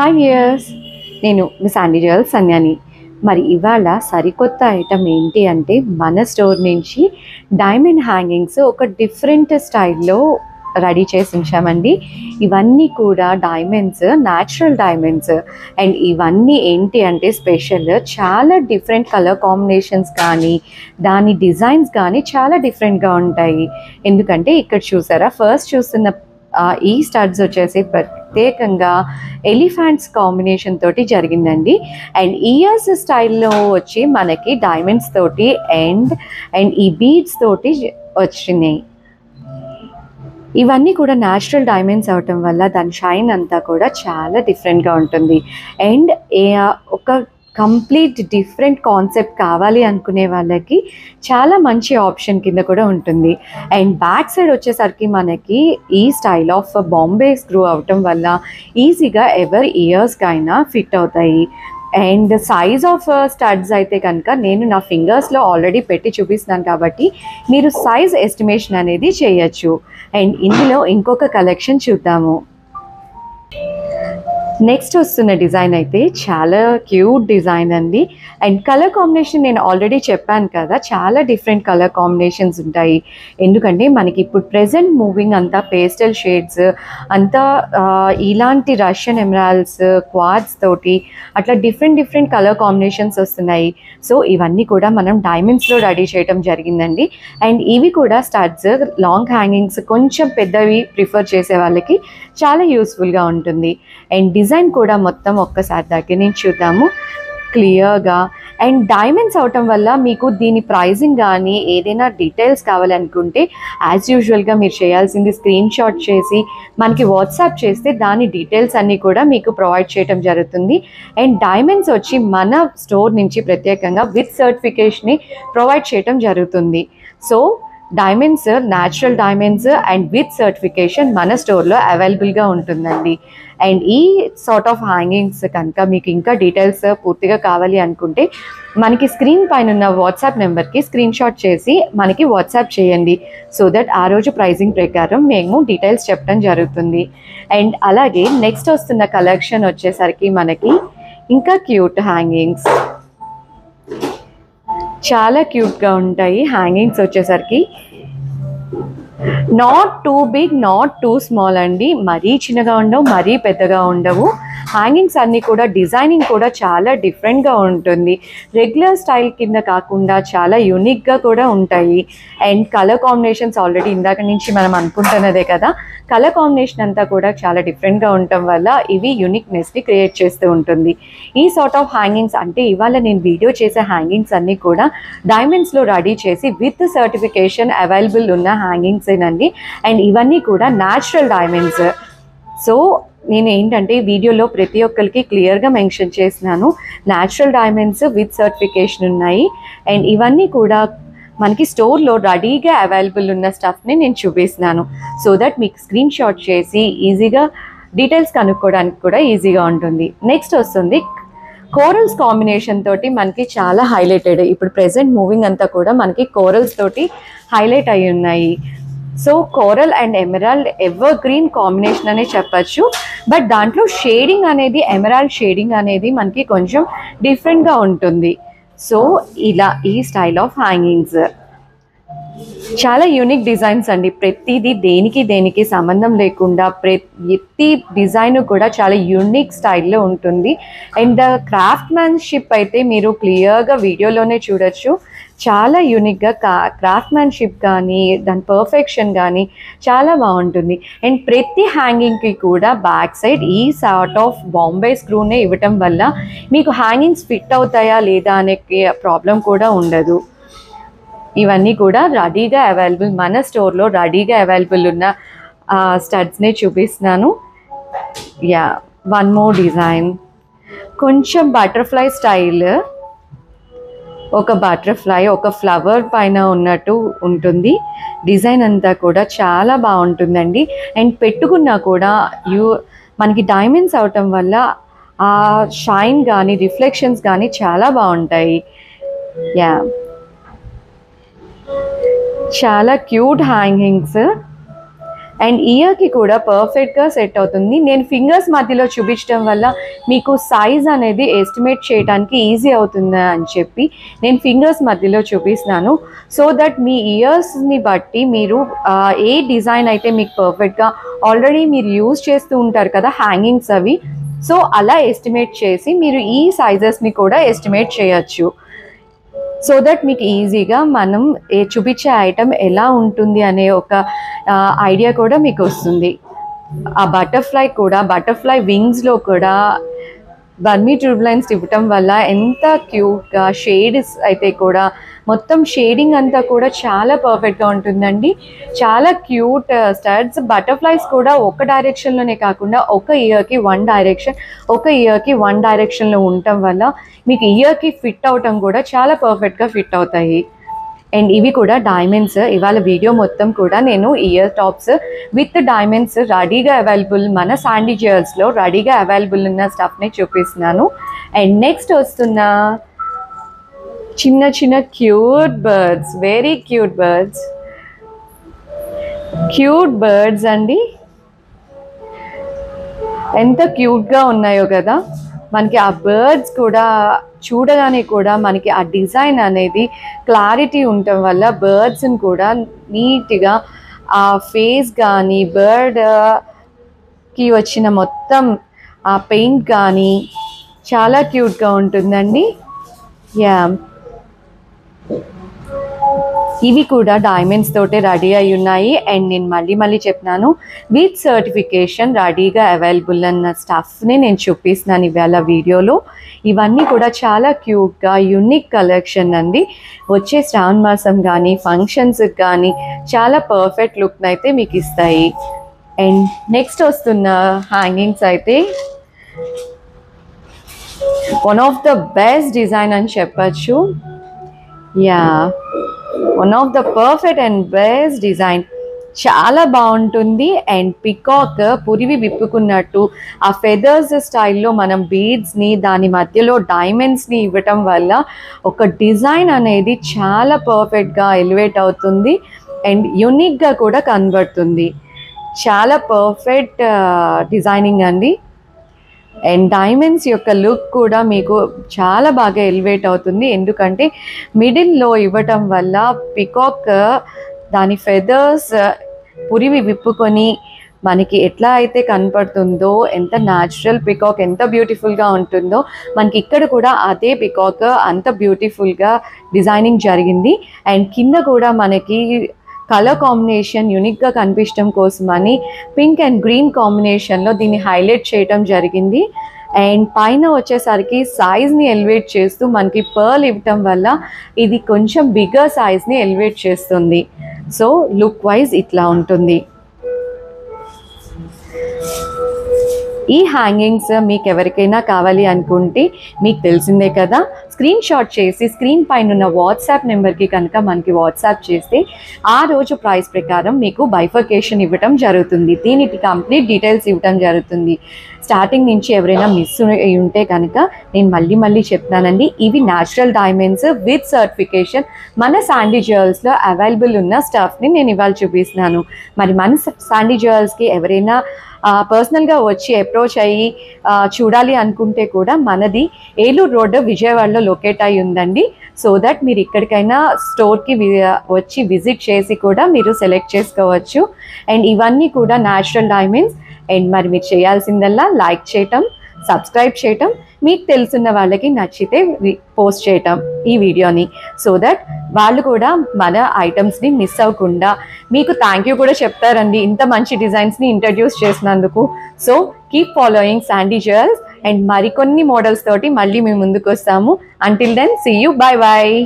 Hi viewers, నేను miss ఆండిజల్ సంధ్యాని. మరి ఇవాళ సరికొత్త ఐటమ్ ఏంటి అంటే మన స్టోర్ నుంచి డైమండ్ హ్యాంగింగ్స్ ఒక డిఫరెంట్ స్టైల్లో రెడీ చేసి ఉంచామండి. ఇవన్నీ కూడా డైమండ్స్, న్యాచురల్ డైమండ్స్. అండ్ ఇవన్నీ ఏంటి అంటే స్పెషల్, చాలా డిఫరెంట్ కలర్ కాంబినేషన్స్ కానీ దాని డిజైన్స్ కానీ చాలా డిఫరెంట్గా ఉంటాయి. ఎందుకంటే ఇక్కడ చూసారా, ఫస్ట్ చూస్తున్న ఈ స్టడ్స్ వచ్చేసి ప్రత్యేకంగా ఎలిఫెంట్స్ కాంబినేషన్ తోటి జరిగిందండి. అండ్ ఇయర్స్ స్టైల్లో వచ్చి మనకి డైమండ్స్ తోటి అండ్ ఈ బీడ్స్ తోటి వచ్చినాయి. ఇవన్నీ కూడా న్యాచురల్ డైమండ్స్ అవటం వల్ల దాని షైన్ అంతా కూడా చాలా డిఫరెంట్గా ఉంటుంది. అండ్ ఒక కంప్లీట్ డిఫరెంట్ కాన్సెప్ట్ కావాలి అనుకునే వాళ్ళకి చాలా మంచి ఆప్షన్ కింద కూడా ఉంటుంది. అండ్ బ్యాక్ సైడ్ వచ్చేసరికి మనకి ఈ స్టైల్ ఆఫ్ బాంబే స్క్రూ అవటం వల్ల ఈజీగా ఎవరి ఇయర్స్కి అయినా ఫిట్ అవుతాయి. అండ్ సైజ్ ఆఫ్ స్టడ్స్ అయితే కనుక నేను నా ఫింగర్స్లో ఆల్రెడీ పెట్టి చూపిస్తున్నాను కాబట్టి మీరు సైజ్ ఎస్టిమేషన్ అనేది చేయొచ్చు. అండ్ ఇందులో ఇంకొక కలెక్షన్ చూద్దాము. నెక్స్ట్ వస్తున్న డిజైన్ అయితే చాలా క్యూట్ డిజైన్ అండి. అండ్ కలర్ కాంబినేషన్ నేను ఆల్రెడీ చెప్పాను కదా, చాలా డిఫరెంట్ కలర్ కాంబినేషన్స్ ఉంటాయి. ఎందుకంటే మనకి ఇప్పుడు ప్రెజెంట్ మూవింగ్ అంతా పేస్టల్ షేడ్స్ అంతా ఇలాంటి రష్యన్ ఎమరాల్డ్స్, క్వార్ట్స్ తోటి అట్లా డిఫరెంట్ కలర్ కాంబినేషన్స్ వస్తున్నాయి. సో ఇవన్నీ కూడా మనం డైమండ్స్లో రెడీ చేయడం జరిగిందండి. అండ్ ఇవి కూడా స్టడ్స్, లాంగ్ హ్యాంగింగ్స్ కొంచెం పెద్దవి ప్రిఫర్ చేసే వాళ్ళకి చాలా యూస్ఫుల్గా ఉంటుంది. అండ్ డిజైన్ కూడా మొత్తం ఒక్కసారి దగ్గర నుంచి చూద్దాము క్లియర్గా. అండ్ డైమండ్స్ అవటం వల్ల మీకు దీని ప్రైజింగ్ కానీ ఏదైనా డీటెయిల్స్ కావాలనుకుంటే యాజ్ యూజువల్గా మీరు చేయాల్సింది స్క్రీన్ షాట్ చేసి మనకి వాట్సాప్ చేస్తే దాని డీటెయిల్స్ అన్నీ కూడా మీకు ప్రొవైడ్ చేయడం జరుగుతుంది. అండ్ డైమండ్స్ వచ్చి మన స్టోర్ నుంచి ప్రత్యేకంగా విత్ సర్టిఫికేషన్ని ప్రొవైడ్ చేయడం జరుగుతుంది. So diamonds, natural diamonds and with certification మన స్టోర్లో అవైలబుల్గా ఉంటుందండి. అండ్ ఈ సార్ట్ ఆఫ్ హ్యాంగింగ్స్ కనుక మీకు ఇంకా డీటెయిల్స్ పూర్తిగా కావాలి అనుకుంటే మనకి స్క్రీన్ పైన ఉన్న వాట్సాప్ నెంబర్కి స్క్రీన్ షాట్ చేసి మనకి వాట్సాప్ చేయండి. సో దట్ ఆ రోజు ప్రైజింగ్ ప్రకారం మేము డీటెయిల్స్ చెప్పడం జరుగుతుంది. అండ్ అలాగే నెక్స్ట్ వస్తున్న కలెక్షన్ వచ్చేసరికి మనకి ఇంకా క్యూట్ హ్యాంగింగ్స్, చాలా క్యూట్గా ఉంటాయి. హ్యాంగింగ్స్ వచ్చేసరికి not too big, not too small అండి. మరీ చిన్నగా ఉండవు, మరీ పెద్దగా ఉండవు. హ్యాంగింగ్స్ అన్నీ కూడా డిజైనింగ్ కూడా చాలా డిఫరెంట్గా ఉంటుంది. రెగ్యులర్ స్టైల్ కింద కాకుండా చాలా యూనిక్గా కూడా ఉంటాయి. అండ్ కలర్ కాంబినేషన్స్ ఆల్రెడీ ఇందాక నుంచి మనం అనుకుంటున్నదే కదా, కలర్ కాంబినేషన్ అంతా కూడా చాలా డిఫరెంట్గా ఉండటం వల్ల ఇవి యూనిక్నెస్ని క్రియేట్ చేస్తూ ఉంటుంది. ఈ సార్ట్ ఆఫ్ హ్యాంగింగ్స్ అంటే ఇవాళ నేను వీడియో చేసే హ్యాంగింగ్స్ అన్నీ కూడా డైమండ్స్లో రెడీ చేసి విత్ సర్టిఫికేషన్ అవైలబుల్ ఉన్న హ్యాంగింగ్స్ ఏనండి. అండ్ ఇవన్నీ కూడా న్యాచురల్ డైమండ్స్. సో నేను ఏంటంటే వీడియోలో ప్రతి ఒక్కరికి క్లియర్గా మెన్షన్ చేసినాను, న్యాచురల్ డైమండ్స్ విత్ సర్టిఫికేషన్ ఉన్నాయి. అండ్ ఇవన్నీ కూడా మనకి స్టోర్లో రెడీగా అవైలబుల్ ఉన్న స్టఫ్ని నేను చూపిస్తున్నాను. సో దట్ మీకు స్క్రీన్ షాట్ చేసి ఈజీగా డీటెయిల్స్ కనుక్కోవడానికి కూడా ఈజీగా ఉంటుంది. నెక్స్ట్ వస్తుంది కోరల్స్ కాంబినేషన్ తోటి మనకి చాలా హైలైటెడ్. ఇప్పుడు ప్రెజెంట్ మూవింగ్ అంతా కూడా మనకి కోరల్స్ తోటి హైలైట్ అయి ఉన్నాయి. So coral and emerald ever green combination అనే చెప్పచ్చు. బట్ దాంట్లో షేడింగ్ అనేది, ఎమరాల్డ్ షేడింగ్ అనేది మనకి కొంచెం డిఫరెంట్గా ఉంటుంది. సో ఇలా ఈ స్టైల్ ఆఫ్ హ్యాంగింగ్స్ చాలా యూనిక్ డిజైన్స్ అండి. ప్రతిదీ దేనికి సంబంధం లేకుండా ప్రతి డిజైన్ కూడా చాలా యూనిక్ స్టైల్లో ఉంటుంది. అండ్ ద క్రాఫ్ట్మెన్షిప్ అయితే మీరు క్లియర్గా వీడియోలోనే చూడొచ్చు. చాలా యూనిక్గా క్రాఫ్ట్మెన్షిప్ కానీ దాని పర్ఫెక్షన్ కానీ చాలా బాగుంటుంది. అండ్ ప్రతి హ్యాంగింగ్కి కూడా బ్యాక్ సైడ్ ఈ సార్ట్ ఆఫ్ బాంబే స్క్రూనే ఇవ్వటం వల్ల మీకు హ్యాంగింగ్స్ ఫిట్ అవుతాయా లేదా అనే ప్రాబ్లం కూడా ఉండదు. ఇవన్నీ కూడా రెడీగా అవైలబుల్, మన స్టోర్లో రెడీగా అవైలబుల్ ఉన్న స్టడ్స్నే చూపిస్తున్నాను. యా, వన్ మోర్ డిజైన్, కొంచెం బటర్ఫ్లై స్టైల్. ఒక బటర్ఫ్లై ఒక ఫ్లవర్ పైన ఉన్నట్టు ఉంటుంది. డిజైన్ అంతా కూడా చాలా బాగుంటుందండి. అండ్ పెట్టుకున్నా కూడా మనకి డైమండ్స్ అవటం వల్ల ఆ షైన్ కానీ రిఫ్లెక్షన్స్ కానీ చాలా బాగుంటాయి. యా, చాలా క్యూట్ హ్యాంగింగ్స్. అండ్ ఇయర్కి కూడా పర్ఫెక్ట్గా సెట్ అవుతుంది. నేను ఫింగర్స్ మధ్యలో చూపించడం వల్ల మీకు సైజ్ అనేది ఎస్టిమేట్ చేయడానికి ఈజీ అవుతుంది అని చెప్పి నేను ఫింగర్స్ మధ్యలో చూపిస్తున్నాను. సో దట్ మీ ఇయర్స్ని బట్టి మీరు ఏ డిజైన్ అయితే మీకు పర్ఫెక్ట్గా ఆల్రెడీ మీరు యూజ్ చేస్తూ ఉంటారు కదా హ్యాంగింగ్స్ అవి, సో అలా ఎస్టిమేట్ చేసి మీరు ఈ సైజెస్ని కూడా ఎస్టిమేట్ చేయొచ్చు. సో దట్ మీకు ఈజీగా మనం చూపించే ఐటమ్ ఎలా ఉంటుంది అనే ఒక ఐడియా కూడా మీకు వస్తుంది. ఆ బటర్ఫ్లై వింగ్స్లో కూడా బర్మీ ట్యూబ్లైన్స్ ఇవ్వటం వల్ల ఎంత క్యూట్గా షేడ్స్ అయితే కూడా మొత్తం షేడింగ్ అంతా కూడా చాలా పర్ఫెక్ట్గా ఉంటుందండి. చాలా క్యూట్ స్టడ్స్. బటర్ఫ్లైస్ కూడా ఒక డైరెక్షన్లోనే కాకుండా ఒక ఇయర్కి వన్ డైరెక్షన్లో ఉండటం వల్ల మీకు ఇయర్కి ఫిట్ అవటం కూడా చాలా పర్ఫెక్ట్గా ఫిట్ అవుతాయి. అండ్ ఇవి కూడా డైమండ్స్. ఇవాళ వీడియో మొత్తం కూడా నేను ఇయర్ టాప్స్ విత్ డైమండ్స్ రెడీగా అవైలబుల్ మన శాండీ జ్యువెల్స్లో రెడీగా అవైలబుల్ ఉన్న స్టఫ్ని చూపిస్తున్నాను. అండ్ నెక్స్ట్ వస్తున్న చిన్న చిన్న cute birds, very cute birds అండి. ఎంత క్యూట్గా ఉన్నాయో కదా. మనకి ఆ బర్డ్స్ కూడా చూడగానే కూడా మనకి ఆ డిజైన్ అనేది క్లారిటీ ఉండటం వల్ల బర్డ్స్ని కూడా నీట్గా ఆ ఫేస్ కానీ బర్డ్కి వచ్చిన మొత్తం ఆ పెయింట్ కానీ చాలా క్యూట్గా ఉంటుందండి. యా, ఇవి కూడా డైమండ్స్ తోటే రెడీ అయి ఉన్నాయి. అండ్ నేను మళ్ళీ చెప్తున్నాను, విత్ సర్టిఫికేషన్ రెడీగా అవైలబుల్ అన్న స్టఫ్ని నేను చూపిస్తున్నాను ఇవాళ వీడియోలో. ఇవన్నీ కూడా చాలా క్యూట్గా యూనిక్ కలెక్షన్ అండి. వచ్చే శ్రావణ మాసం కానీ ఫంక్షన్స్కి కానీ చాలా పర్ఫెక్ట్ లుక్ని అయితే మీకు ఇస్తాయి. అండ్ నెక్స్ట్ వస్తున్న హ్యాంగింగ్స్ అయితే one of the best design అని చెప్పచ్చు. Yeah, one of the perfect and best design. చాలా బాగుంటుంది. అండ్ పికాక్ పురివి విప్పుకున్నట్టు ఆ ఫెదర్స్ స్టైల్లో మనం బీడ్స్ని దాని మధ్యలో డైమండ్స్ని ఇవ్వటం వల్ల ఒక డిజైన్ అనేది చాలా పర్ఫెక్ట్గా ఎలివేట్ అవుతుంది అండ్ యూనిక్గా కూడా కనబడుతుంది. చాలా పర్ఫెక్ట్ డిజైనింగ్ అండి. అండ్ డైమండ్స్ యొక్క లుక్ కూడా మీకు చాలా బాగా ఎలివేట్ అవుతుంది. ఎందుకంటే మిడిల్లో ఇవ్వటం వల్ల పికాక్ దాని ఫెదర్స్ పురివి విప్పుకొని మనకి ఎట్లా అయితే కనపడుతుందో, ఎంత న్యాచురల్ పికాక్ ఎంత బ్యూటిఫుల్గా ఉంటుందో మనకి ఇక్కడ కూడా అదే పికాక్ అంత బ్యూటిఫుల్గా డిజైనింగ్ జరిగింది. అండ్ కింద కూడా మనకి కలర్ కాంబినేషన్ యూనిక్గా కనిపించడం కోసమని పింక్ అండ్ గ్రీన్ కాంబినేషన్లో దీన్ని హైలైట్ చేయడం జరిగింది. అండ్ పైన వచ్చేసరికి సైజ్ని ఎలివేట్ చేస్తూ మనకి పర్ల్ ఇవ్వటం వల్ల ఇది కొంచెం బిగ్గర్ సైజ్ని ఎలివేట్ చేస్తుంది. సో లుక్ వైజ్ ఇట్లా ఉంటుంది. ఈ హ్యాంగింగ్స్ మీకు ఎవరికైనా కావాలి అనుకుంటే మీకు తెలిసిందే కదా, స్క్రీన్ షాట్ చేసి స్క్రీన్ పైన ఉన్న వాట్సాప్ నెంబర్కి కనుక మనకి వాట్సాప్ చేస్తే ఆ రోజు ప్రైస్ ప్రకారం మీకు బైఫర్కేషన్ ఇవ్వటం జరుగుతుంది. దీనికి కంప్లీట్ డీటెయిల్స్ ఇవ్వటం జరుగుతుంది. స్టార్టింగ్ నుంచి ఎవరైనా మిస్ అయి ఉంటే కనుక నేను మళ్ళీ చెప్తానండి. ఇవి న్యాచురల్ డైమండ్స్ విత్ సర్టిఫికేషన్ మన శాండీ జ్యువెల్స్లో అవైలబుల్ ఉన్న స్టఫ్ని నేను ఇవాళ చూపిస్తున్నాను. మరి మన శాండీ జ్యువెల్స్కి ఎవరైనా పర్సనల్గా వచ్చి అప్రోచ్ అయ్యి చూడాలి అనుకుంటే కూడా మనది ఏలూరు రోడ్ విజయవాడలో లొకేట్ అయి ఉందండి. సో దట్ మీరు ఇక్కడికైనా స్టోర్కి వచ్చి విజిట్ చేసి కూడా మీరు సెలెక్ట్ చేసుకోవచ్చు. అండ్ ఇవన్నీ కూడా న్యాచురల్ డైమండ్స్. అండ్ మరి మీరు చేయాల్సిందల్లా లైక్ చేయటం, సబ్స్క్రైబ్ చేయటం, మీకు తెలుసున్న వాళ్ళకి నచ్చితే పోస్ట్ చేయటం ఈ వీడియోని. సో దట్ వాళ్ళు కూడా మన ఐటమ్స్ని మిస్ అవ్వకుండా మీకు థ్యాంక్ యూ కూడా చెప్తారండి ఇంత మంచి డిజైన్స్ని ఇంట్రడ్యూస్ చేసినందుకు. So keep following Sandy Jewels. And మరికొన్ని మోడల్స్ తోటి మళ్ళీ మేము ముందుకు వస్తాము. Until then see you, bye bye.